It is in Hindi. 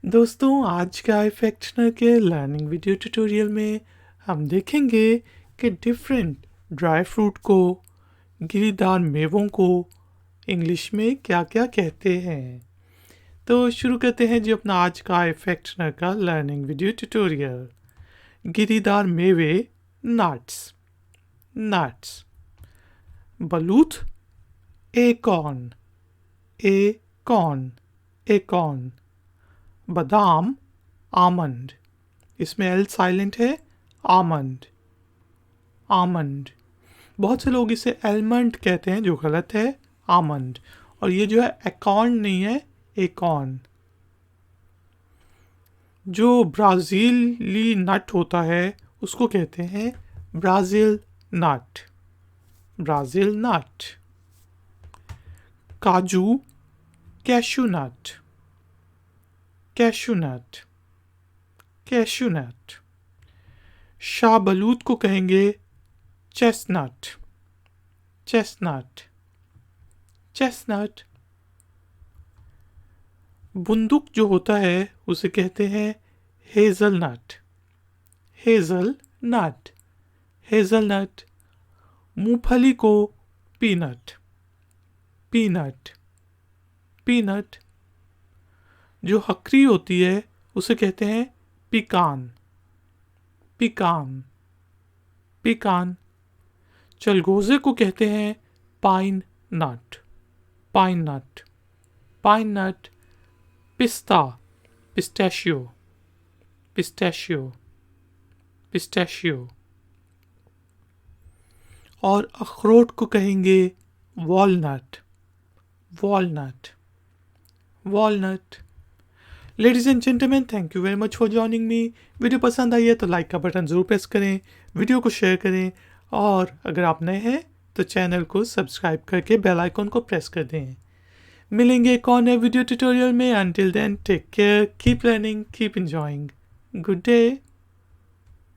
दोस्तों आज के iFactioner के लर्निंग वीडियो ट्यूटोरियल में हम देखेंगे कि डिफरेंट ड्राई फ्रूट को, गिरीदार मेवों को इंग्लिश में क्या क्या कहते हैं। तो शुरू करते हैं जी अपना आज का iFactioner का लर्निंग वीडियो ट्यूटोरियल। गिरीदार मेवे, नट्स। नट्स। बलूत, एकॉर्न। एकॉर्न। एकॉर्न। बादाम, आमंड। इसमें एल साइलेंट है। आमंड। आमंड। बहुत से लोग इसे एलमंड कहते हैं जो गलत है। आमंड। और ये जो है एकॉर्न नहीं है, एकॉर्न। जो ब्राज़ीली नट होता है उसको कहते हैं ब्राज़ील नट। ब्राज़ील नट। काजू, कैशू नट। कैशू नट। कैशू नट। शाहबलूत को कहेंगे चेस्टनट। चेस्टनट। चेस्टनट। बुंदुक जो होता है उसे कहते हैं हेज़लनट। हेज़लनट। हेज़लनट। मूंगफली को पीनट। पीनट। पीनट। जो हकरी होती है उसे कहते हैं पिकान। पिकान। पिकान। चलगोजे को कहते हैं पाइन नट। पाइन नट। पाइन नट। पिस्ता, पिस्टैशियो। पिस्टैशियो। पिस्टैशियो। और अखरोट को कहेंगे walnut. Walnut. Walnut. Ladies and gentleman, thank you very much for joining me. Video पसंद आई है तो लाइक का बटन ज़रूर प्रेस करें, वीडियो को शेयर करें और अगर आप नए हैं तो चैनल को सब्सक्राइब करके बेल आइकन को प्रेस कर दें। मिलेंगे एक और नए वीडियो ट्यूटोरियल में। Until then take care, keep learning, keep enjoying. Good day.